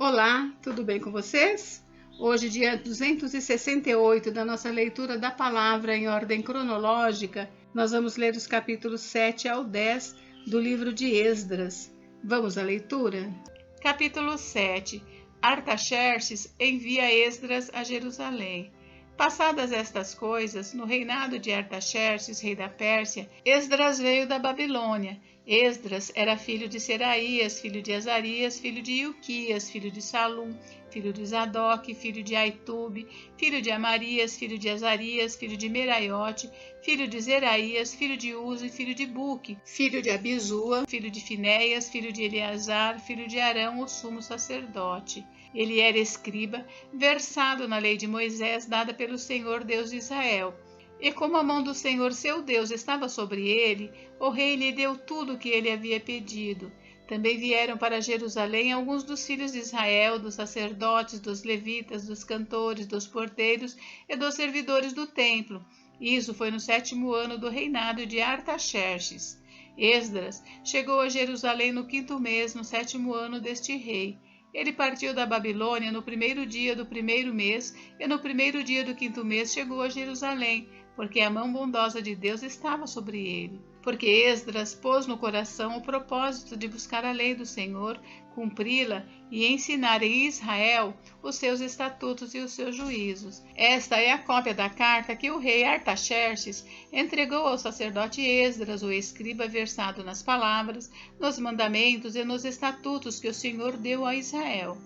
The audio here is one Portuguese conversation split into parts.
Olá, tudo bem com vocês? Hoje, dia 268 da nossa leitura da palavra em ordem cronológica, nós vamos ler os capítulos 7 ao 10 do livro de Esdras. Vamos à leitura? Capítulo 7. Artaxerxes envia Esdras a Jerusalém. Passadas estas coisas, no reinado de Artaxerxes, rei da Pérsia, Esdras veio da Babilônia. Esdras era filho de Seraías, filho de Azarias, filho de Ilquias, filho de Salum, filho de Zadok, filho de Aitube, filho de Amarias, filho de Azarias, filho de Meraiote, filho de Zeraías, filho de Uzi, filho de Buque, filho de Abizua, filho de Finéias, filho de Eleazar, filho de Arão, o sumo sacerdote. Ele era escriba, versado na lei de Moisés, dada pelo Senhor Deus de Israel. E como a mão do Senhor seu Deus estava sobre ele, o rei lhe deu tudo o que ele havia pedido. Também vieram para Jerusalém alguns dos filhos de Israel, dos sacerdotes, dos levitas, dos cantores, dos porteiros e dos servidores do templo. Isso foi no 7º ano do reinado de Artaxerxes. Esdras chegou a Jerusalém no 5º mês, no 7º ano deste rei. Ele partiu da Babilônia no 1º dia do 1º mês, e no 1º dia do 5º mês chegou a Jerusalém, porque a mão bondosa de Deus estava sobre ele. Porque Esdras pôs no coração o propósito de buscar a lei do Senhor, cumpri-la e ensinar em Israel os seus estatutos e os seus juízos. Esta é a cópia da carta que o rei Artaxerxes entregou ao sacerdote Esdras, o escriba versado nas palavras, nos mandamentos e nos estatutos que o Senhor deu a Israel.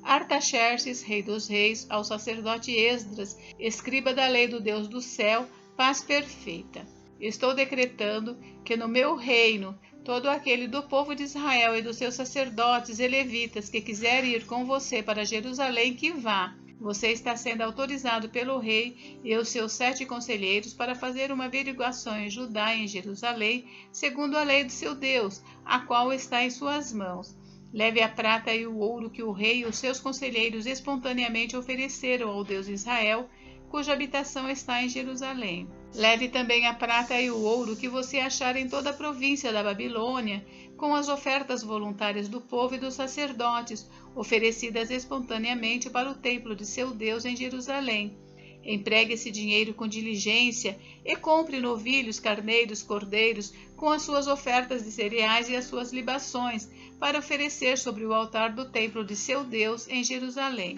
Artaxerxes, rei dos reis, ao sacerdote Esdras, escriba da lei do Deus do céu, paz perfeita. Estou decretando que no meu reino, todo aquele do povo de Israel e dos seus sacerdotes e levitas que quiser ir com você para Jerusalém, que vá. Você está sendo autorizado pelo rei e os seus 7 conselheiros para fazer uma averiguação em Judá e em Jerusalém, segundo a lei do seu Deus, a qual está em suas mãos. Leve a prata e o ouro que o rei e os seus conselheiros espontaneamente ofereceram ao Deus de Israel, cuja habitação está em Jerusalém. Leve também a prata e o ouro que você achar em toda a província da Babilônia, com as ofertas voluntárias do povo e dos sacerdotes, oferecidas espontaneamente para o templo de seu Deus em Jerusalém. Empregue esse dinheiro com diligência e compre novilhos, carneiros, cordeiros, com as suas ofertas de cereais e as suas libações, para oferecer sobre o altar do templo de seu Deus em Jerusalém.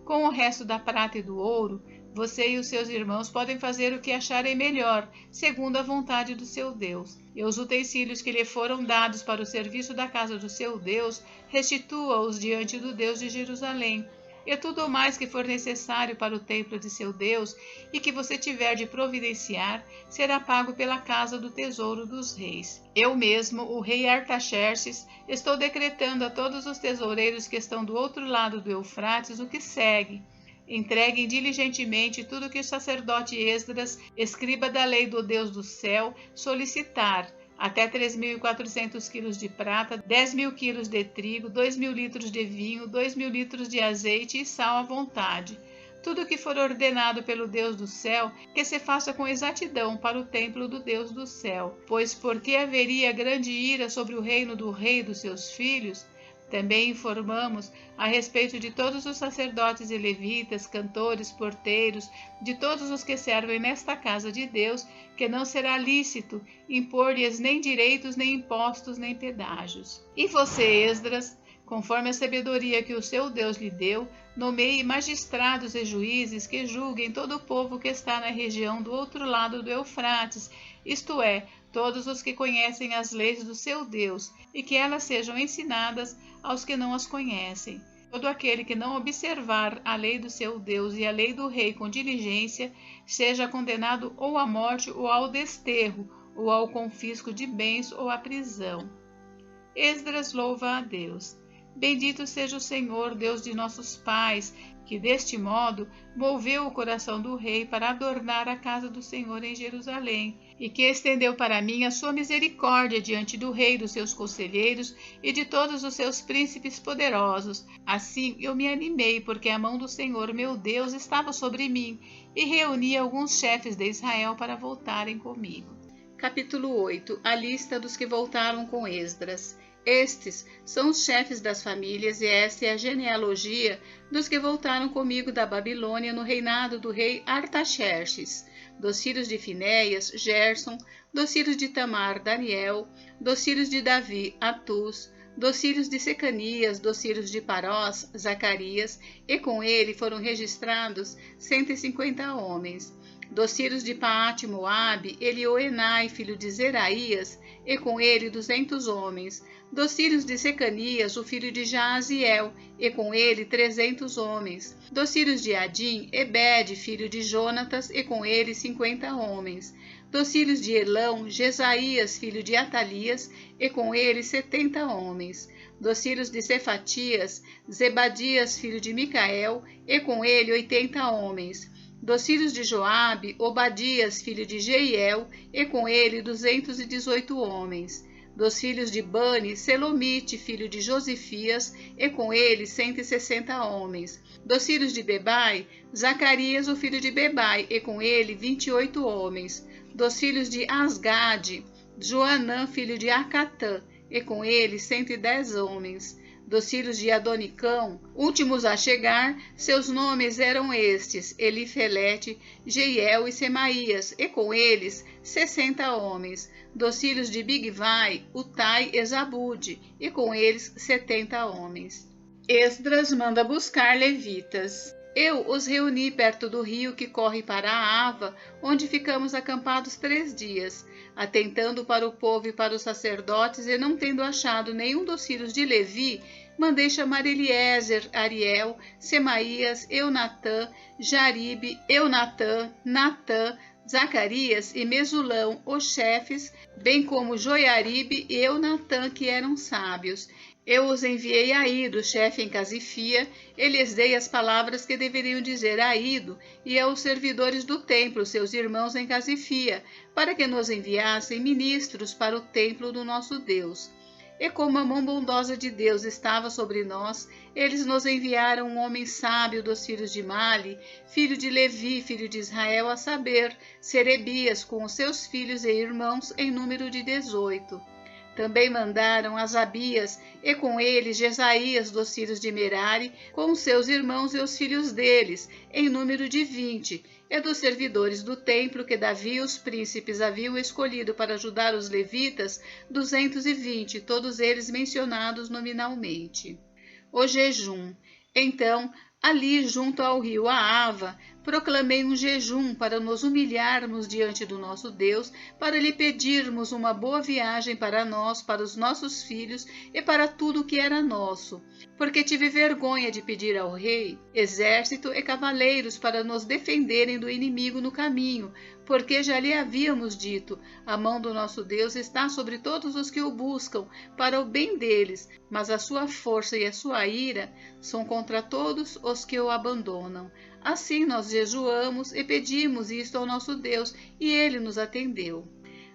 Com o resto da prata e do ouro, você e os seus irmãos podem fazer o que acharem melhor, segundo a vontade do seu Deus. E os utensílios que lhe foram dados para o serviço da casa do seu Deus, restitua-os diante do Deus de Jerusalém. E tudo o mais que for necessário para o templo de seu Deus e que você tiver de providenciar, será pago pela casa do tesouro dos reis. Eu mesmo, o rei Artaxerxes, estou decretando a todos os tesoureiros que estão do outro lado do Eufrates o que segue. Entreguem diligentemente tudo que o sacerdote Esdras, escriba da lei do Deus do céu, solicitar, até 3.400 quilos de prata, 10.000 quilos de trigo, 2.000 litros de vinho, 2.000 litros de azeite e sal à vontade. Tudo o que for ordenado pelo Deus do céu, que se faça com exatidão para o templo do Deus do céu. Pois porque haveria grande ira sobre o reino do rei e dos seus filhos? Também informamos a respeito de todos os sacerdotes e levitas, cantores, porteiros, de todos os que servem nesta casa de Deus, que não será lícito impor-lhes nem direitos, nem impostos, nem pedágios. E você, Esdras, conforme a sabedoria que o seu Deus lhe deu, nomeie magistrados e juízes que julguem todo o povo que está na região do outro lado do Eufrates, isto é, todos os que conhecem as leis do seu Deus, e que elas sejam ensinadas aos que não as conhecem. Todo aquele que não observar a lei do seu Deus e a lei do rei com diligência, seja condenado ou à morte ou ao desterro, ou ao confisco de bens ou à prisão. Esdras louva a Deus. Bendito seja o Senhor, Deus de nossos pais, que deste modo moveu o coração do rei para adornar a casa do Senhor em Jerusalém, e que estendeu para mim a sua misericórdia diante do rei, dos seus conselheiros e de todos os seus príncipes poderosos. Assim eu me animei, porque a mão do Senhor meu Deus estava sobre mim, e reuni alguns chefes de Israel para voltarem comigo. Capítulo 8. A lista dos que voltaram com Esdras. Estes são os chefes das famílias e esta é a genealogia dos que voltaram comigo da Babilônia no reinado do rei Artaxerxes. Dos filhos de Finéias, Gerson; dos filhos de Tamar, Daniel; dos filhos de Davi, Atus; dos filhos de Secanias; dos filhos de Parós, Zacarias, e com ele foram registrados 150 homens. Dos filhos de Paate Moabe, Elioenai, filho de Zeraías, e com ele 200 homens. Dos filhos de Secanias, o filho de Jaaziel, e com ele 300 homens. Dos filhos de Adim, Ebed, filho de Jonatas, e com ele 50 homens. Dos filhos de Elão, Jesaías, filho de Atalias, e com ele 70 homens. Dos filhos de Cefatias, Zebadias, filho de Micael, e com ele 80 homens. Dos filhos de Joabe, Obadias, filho de Jeiel, e com ele 218 homens. Dos filhos de Bani, Selomite, filho de Josifias, e com ele 160 homens. Dos filhos de Bebai, Zacarias, o filho de Bebai, e com ele 28 homens. Dos filhos de Asgade, Joanã, filho de Acatã, e com ele 110 homens. Dos filhos de Adonicão, últimos a chegar, seus nomes eram estes: Elifelete, Jeiel e Semaías, e com eles 60 homens. Dos filhos de Bigvai, Utai e Zabude, e com eles 70 homens. Esdras manda buscar levitas. Eu os reuni perto do rio que corre para a Ava, onde ficamos acampados 3 dias, atentando para o povo e para os sacerdotes, e não tendo achado nenhum dos filhos de Levi, mandei chamar Eliezer, Ariel, Semaías, Eunatã, Jaribe, Eunatã, Natã, Zacarias e Mesulão, os chefes, bem como Joiaribe e Eunatã, que eram sábios. Eu os enviei a Ido, chefe em Casifia, e lhes dei as palavras que deveriam dizer a Ido e aos servidores do templo, seus irmãos em Casifia, para que nos enviassem ministros para o templo do nosso Deus. E como a mão bondosa de Deus estava sobre nós, eles nos enviaram um homem sábio dos filhos de Mali, filho de Levi, filho de Israel, a saber, Serebias, com os seus filhos e irmãos, em número de 18. Também mandaram Asabias, e com ele Jesaías dos filhos de Merari, com os seus irmãos e os filhos deles, em número de 20, e dos servidores do templo que Davi e os príncipes haviam escolhido para ajudar os levitas, 220, todos eles mencionados nominalmente. O jejum. Então, ali junto ao rio Aava, proclamei um jejum para nos humilharmos diante do nosso Deus, para lhe pedirmos uma boa viagem para nós, para os nossos filhos e para tudo o que era nosso. Porque tive vergonha de pedir ao rei exército e cavaleiros para nos defenderem do inimigo no caminho, porque já lhe havíamos dito: a mão do nosso Deus está sobre todos os que o buscam, para o bem deles, mas a sua força e a sua ira são contra todos os que o abandonam. Assim nós jejuamos e pedimos isto ao nosso Deus, e ele nos atendeu.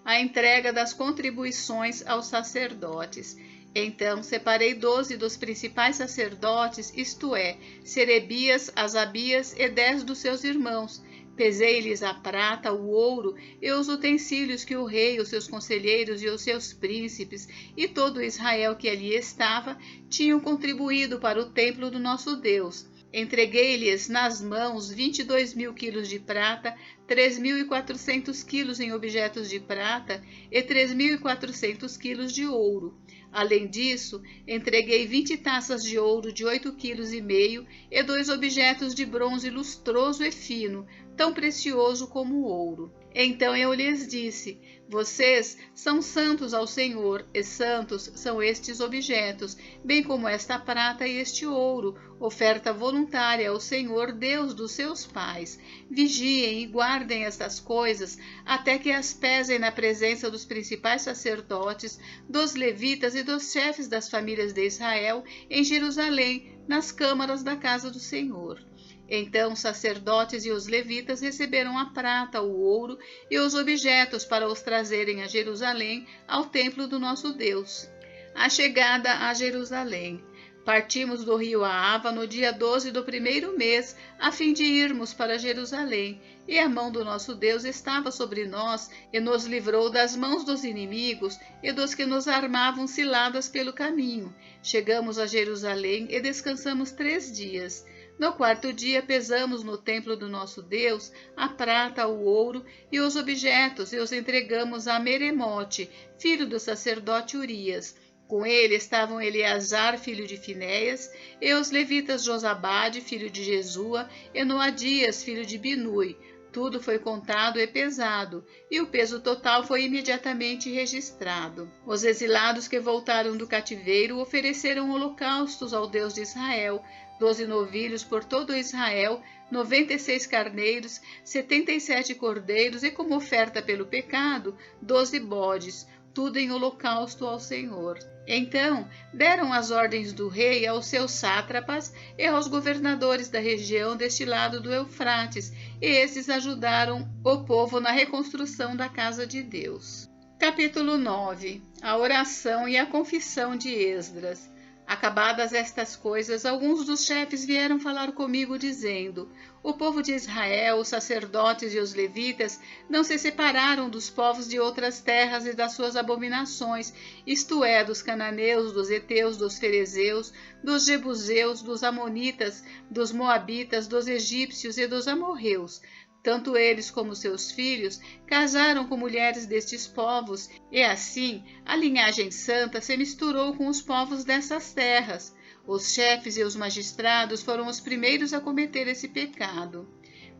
A entrega das contribuições aos sacerdotes. Então separei 12 dos principais sacerdotes, isto é, Serebias, Asabias e 10 dos seus irmãos. Pesei-lhes a prata, o ouro e os utensílios que o rei, os seus conselheiros e os seus príncipes e todo Israel que ali estava tinham contribuído para o templo do nosso Deus. Entreguei-lhes nas mãos 22.000 quilos de prata, 3.400 quilos em objetos de prata e 3.400 quilos de ouro. Além disso, entreguei 20 taças de ouro de 8,5 kg e 2 objetos de bronze lustroso e fino, tão precioso como o ouro. Então eu lhes disse: vocês são santos ao Senhor, e santos são estes objetos, bem como esta prata e este ouro, oferta voluntária ao Senhor, Deus dos seus pais. Vigiem e guardem estas coisas, até que as pesem na presença dos principais sacerdotes, dos levitas e dos chefes das famílias de Israel, em Jerusalém, nas câmaras da casa do Senhor. Então os sacerdotes e os levitas receberam a prata, o ouro e os objetos para os trazerem a Jerusalém, ao templo do nosso Deus. A chegada a Jerusalém. Partimos do rio Ahava no dia 12 do primeiro mês, a fim de irmos para Jerusalém. E a mão do nosso Deus estava sobre nós, e nos livrou das mãos dos inimigos e dos que nos armavam ciladas pelo caminho. Chegamos a Jerusalém e descansamos 3 dias. No 4º dia pesamos no templo do nosso Deus a prata, o ouro e os objetos, e os entregamos a Meremote, filho do sacerdote Urias. Com ele estavam Eleazar, filho de Finéias, e os levitas Josabade, filho de Jesua, e Noadias, filho de Binui. Tudo foi contado e pesado, e o peso total foi imediatamente registrado. Os exilados que voltaram do cativeiro ofereceram holocaustos ao Deus de Israel, 12 novilhos por todo Israel, 96 carneiros, 77 cordeiros e, como oferta pelo pecado, 12 bodes, tudo em holocausto ao Senhor. Então deram as ordens do rei aos seus sátrapas e aos governadores da região deste lado do Eufrates, e esses ajudaram o povo na reconstrução da casa de Deus. Capítulo 9. A oração e a confissão de Esdras. Acabadas estas coisas, alguns dos chefes vieram falar comigo, dizendo: o povo de Israel, os sacerdotes e os levitas, não se separaram dos povos de outras terras e das suas abominações, isto é, dos cananeus, dos heteus, dos ferezeus, dos jebuseus, dos amonitas, dos moabitas, dos egípcios e dos amorreus. Tanto eles como seus filhos casaram com mulheres destes povos, e assim a linhagem santa se misturou com os povos dessas terras. Os chefes e os magistrados foram os primeiros a cometer esse pecado.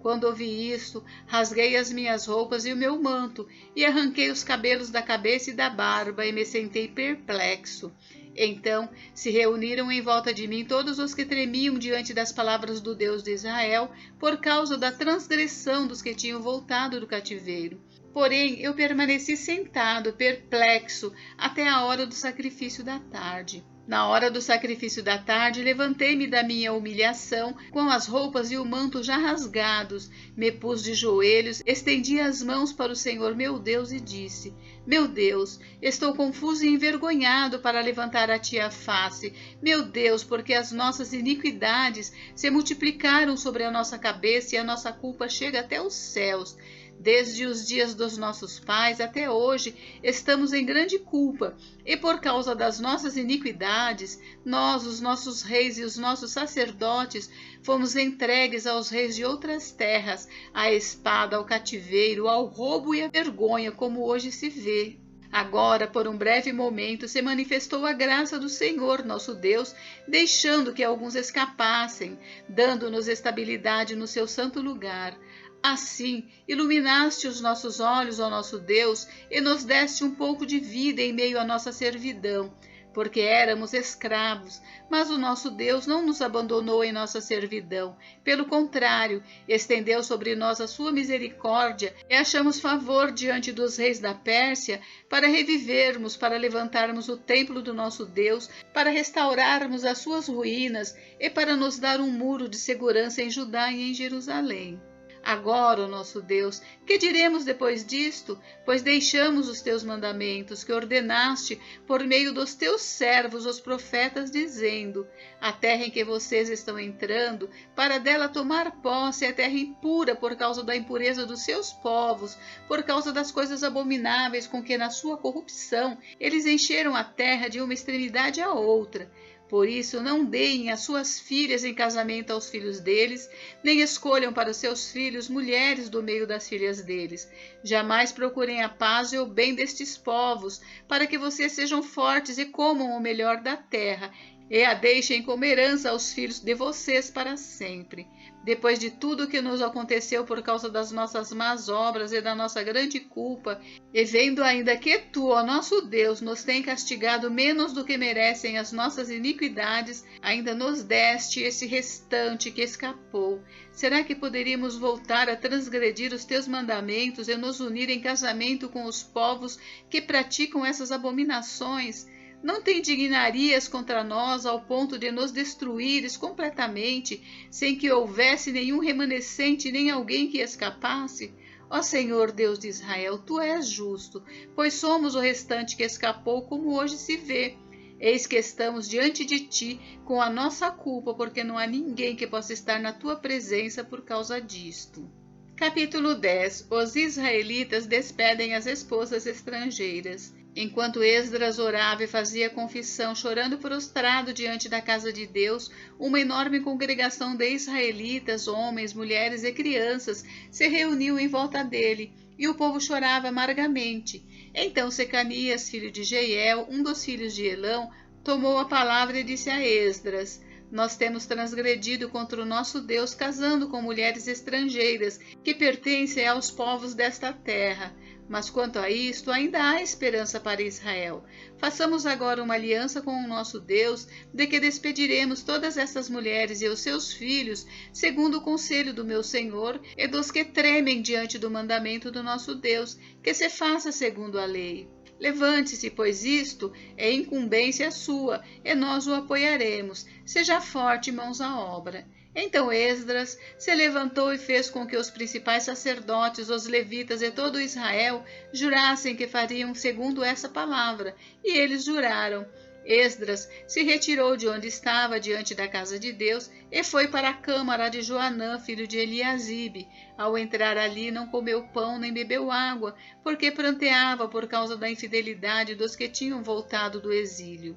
Quando ouvi isto, rasguei as minhas roupas e o meu manto, e arranquei os cabelos da cabeça e da barba, e me sentei perplexo. Então se reuniram em volta de mim todos os que tremiam diante das palavras do Deus de Israel, por causa da transgressão dos que tinham voltado do cativeiro. Porém, eu permaneci sentado, perplexo, até a hora do sacrifício da tarde. Na hora do sacrifício da tarde, levantei-me da minha humilhação, com as roupas e o manto já rasgados, me pus de joelhos, estendi as mãos para o Senhor meu Deus e disse: meu Deus, estou confuso e envergonhado para levantar a ti a face. Meu Deus, porque as nossas iniquidades se multiplicaram sobre a nossa cabeça e a nossa culpa chega até os céus. Desde os dias dos nossos pais até hoje estamos em grande culpa, e por causa das nossas iniquidades, nós, os nossos reis e os nossos sacerdotes, fomos entregues aos reis de outras terras, à espada, ao cativeiro, ao roubo e à vergonha, como hoje se vê. Agora, por um breve momento, se manifestou a graça do Senhor, nosso Deus, deixando que alguns escapassem, dando-nos estabilidade no seu santo lugar. Assim, iluminaste os nossos olhos, ó nosso Deus, e nos deste um pouco de vida em meio à nossa servidão, porque éramos escravos, mas o nosso Deus não nos abandonou em nossa servidão. Pelo contrário, estendeu sobre nós a sua misericórdia e achamos favor diante dos reis da Pérsia para revivermos, para levantarmos o templo do nosso Deus, para restaurarmos as suas ruínas e para nos dar um muro de segurança em Judá e em Jerusalém. Agora, ó nosso Deus, que diremos depois disto? Pois deixamos os teus mandamentos, que ordenaste por meio dos teus servos, os profetas, dizendo: a terra em que vocês estão entrando, para dela tomar posse, é terra impura por causa da impureza dos seus povos, por causa das coisas abomináveis com que na sua corrupção eles encheram a terra de uma extremidade à outra. Por isso, não deem as suas filhas em casamento aos filhos deles, nem escolham para os seus filhos mulheres do meio das filhas deles. Jamais procurem a paz e o bem destes povos, para que vocês sejam fortes e comam o melhor da terra, e a deixem como herança aos filhos de vocês para sempre. Depois de tudo o que nos aconteceu por causa das nossas más obras e da nossa grande culpa, e vendo ainda que tu, ó nosso Deus, nos tem castigado menos do que merecem as nossas iniquidades, ainda nos deste esse restante que escapou. Será que poderíamos voltar a transgredir os teus mandamentos e nos unir em casamento com os povos que praticam essas abominações? Não te indignarias contra nós ao ponto de nos destruíres completamente, sem que houvesse nenhum remanescente nem alguém que escapasse? Ó Senhor Deus de Israel, tu és justo, pois somos o restante que escapou, como hoje se vê. Eis que estamos diante de ti com a nossa culpa, porque não há ninguém que possa estar na tua presença por causa disto. Capítulo 10. Os israelitas despedem as esposas estrangeiras. Enquanto Esdras orava e fazia confissão, chorando prostrado diante da casa de Deus, uma enorme congregação de israelitas, homens, mulheres e crianças, se reuniu em volta dele, e o povo chorava amargamente. Então Secanias, filho de Jeiel, um dos filhos de Elão, tomou a palavra e disse a Esdras: Nós temos transgredido contra o nosso Deus, casando com mulheres estrangeiras, que pertencem aos povos desta terra. Mas quanto a isto, ainda há esperança para Israel. Façamos agora uma aliança com o nosso Deus, de que despediremos todas estas mulheres e os seus filhos, segundo o conselho do meu Senhor e dos que tremem diante do mandamento do nosso Deus, que se faça segundo a lei. Levante-se, pois isto é incumbência sua, e nós o apoiaremos. Seja forte, mãos à obra. Então Esdras se levantou e fez com que os principais sacerdotes, os levitas e todo Israel jurassem que fariam segundo essa palavra, e eles juraram. Esdras se retirou de onde estava diante da casa de Deus e foi para a câmara de Joanã, filho de Eliasibe. Ao entrar ali, não comeu pão nem bebeu água, porque pranteava por causa da infidelidade dos que tinham voltado do exílio.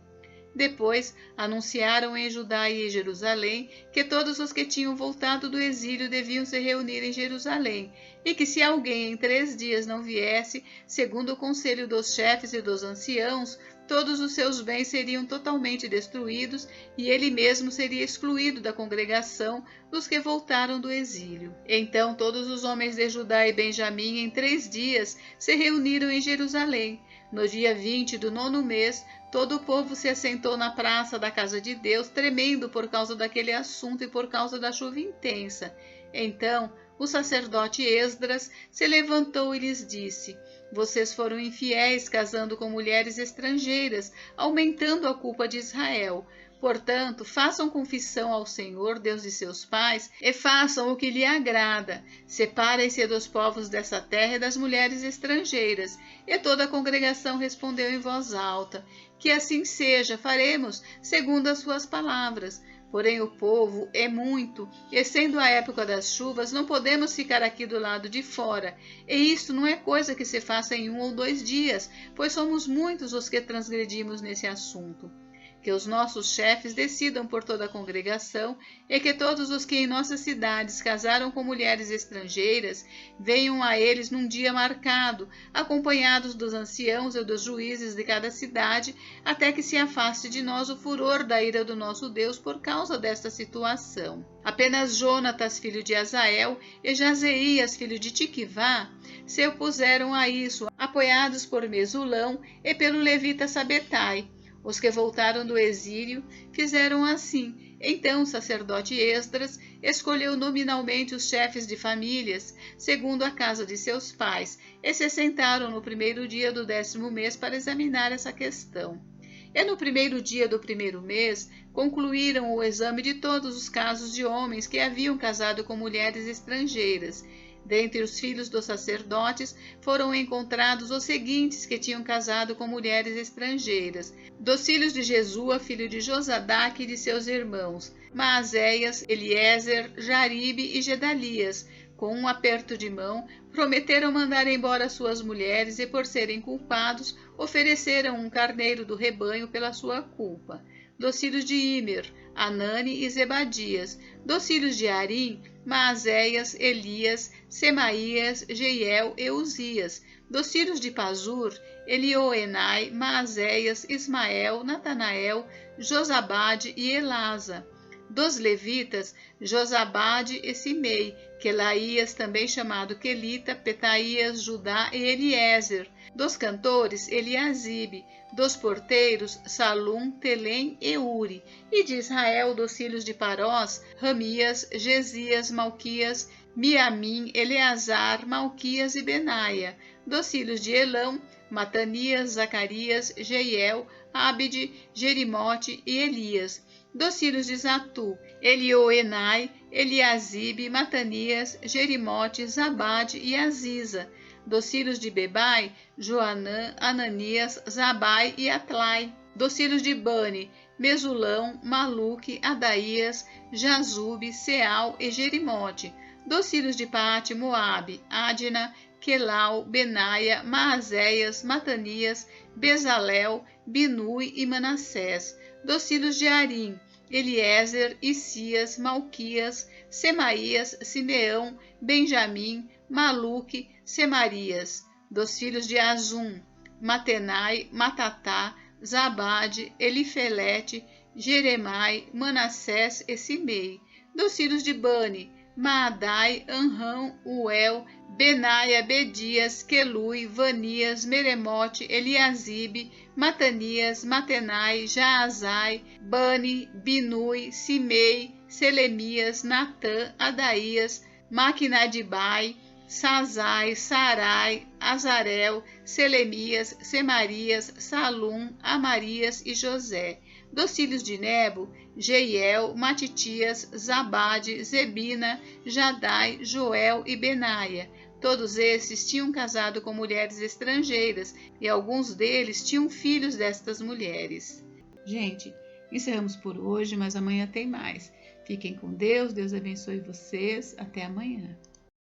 Depois anunciaram em Judá e em Jerusalém que todos os que tinham voltado do exílio deviam se reunir em Jerusalém, e que se alguém em 3 dias não viesse, segundo o conselho dos chefes e dos anciãos, todos os seus bens seriam totalmente destruídos e ele mesmo seria excluído da congregação dos que voltaram do exílio. Então todos os homens de Judá e Benjamim em 3 dias se reuniram em Jerusalém. No dia 20 do 9º mês, todo o povo se assentou na praça da casa de Deus, tremendo por causa daquele assunto e por causa da chuva intensa. Então o sacerdote Esdras se levantou e lhes disse: Vocês foram infiéis, casando com mulheres estrangeiras, aumentando a culpa de Israel. Portanto, façam confissão ao Senhor, Deus de seus pais, e façam o que lhe agrada. Separem-se dos povos dessa terra e das mulheres estrangeiras. E toda a congregação respondeu em voz alta: Que assim seja, faremos segundo as suas palavras. Porém o povo é muito, e sendo a época das chuvas, não podemos ficar aqui do lado de fora. E isto não é coisa que se faça em 1 ou 2 dias, pois somos muitos os que transgredimos nesse assunto. Que os nossos chefes decidam por toda a congregação, e que todos os que em nossas cidades casaram com mulheres estrangeiras venham a eles num dia marcado, acompanhados dos anciãos e dos juízes de cada cidade, até que se afaste de nós o furor da ira do nosso Deus por causa desta situação. Apenas Jonatas, filho de Azael, e Jazeias, filho de Tiquivá, se opuseram a isso, apoiados por Mesulão e pelo levita Sabetai. Os que voltaram do exílio fizeram assim. Então o sacerdote Esdras escolheu nominalmente os chefes de famílias, segundo a casa de seus pais, e se sentaram no 1º dia do 10º mês para examinar essa questão. E no 1º dia do 1º mês, concluíram o exame de todos os casos de homens que haviam casado com mulheres estrangeiras. Dentre os filhos dos sacerdotes foram encontrados os seguintes que tinham casado com mulheres estrangeiras: dos filhos de Jesua, filho de Josadaque e de seus irmãos, Maazéias, Eliezer, Jaribe e Gedalias. Com um aperto de mão, prometeram mandar embora suas mulheres e, por serem culpados, ofereceram um carneiro do rebanho pela sua culpa. Dos filhos de Imer, Anani e Zebadias. Dos filhos de Arim, Maazéias, Elias, Semaías, Jeiel e Uzias. Dos filhos de Pazur, Elioenai, Maazéias, Ismael, Natanael, Josabade e Elasa. Dos levitas, Josabade e Simei, Quelaías, também chamado Quelita, Petaías, Judá e Eliezer. Dos cantores, Eliasibe. Dos porteiros, Salum, Telém e Uri. E de Israel, dos filhos de Parós, Ramias, Gesias, Malquias, Miamim, Eleazar, Malquias e Benaia. Dos filhos de Elão, Matanias, Zacarias, Jeiel, Abide, Jerimote e Elias. Dos filhos de Zatu, Elioenai, Eliasibe, Matanias, Jerimote, Zabade e Aziza. Dos filhos de Bebai, Joanã, Ananias, Zabai e Atlai. Dos filhos de Bani, Mesulão, Maluque, Adaías, Jazube, Seal e Jerimote. Dos filhos de Paate, Moabe, Adna, Quelau, Benaia, Maazéias, Matanias, Bezalel, Binui e Manassés. Dos filhos de Arim, Eliezer, Isias, Malquias, Semaías, Simeão, Benjamim, Maluque, Semarias. Dos filhos de Azum, Matenai, Matatá, Zabade, Elifelete, Jeremai, Manassés e Simei. Dos filhos de Bani, Maadai, Anrão, Uel, Benaia, Bedias, Quelui, Vanias, Meremote, Eliasibe, Matanias, Matenai, Jaazai, Bani, Binui, Simei, Selemias, Natã, Adaías, Maquinadibai, Sazai, Sarai, Azarel, Selemias, Semarias, Salum, Amarias e José. Dos filhos de Nebo, Jeiel, Matitias, Zabade, Zebina, Jadai, Joel e Benaia. Todos esses tinham casado com mulheres estrangeiras e alguns deles tinham filhos destas mulheres. Gente, encerramos por hoje, mas amanhã tem mais. Fiquem com Deus, Deus abençoe vocês. Até amanhã.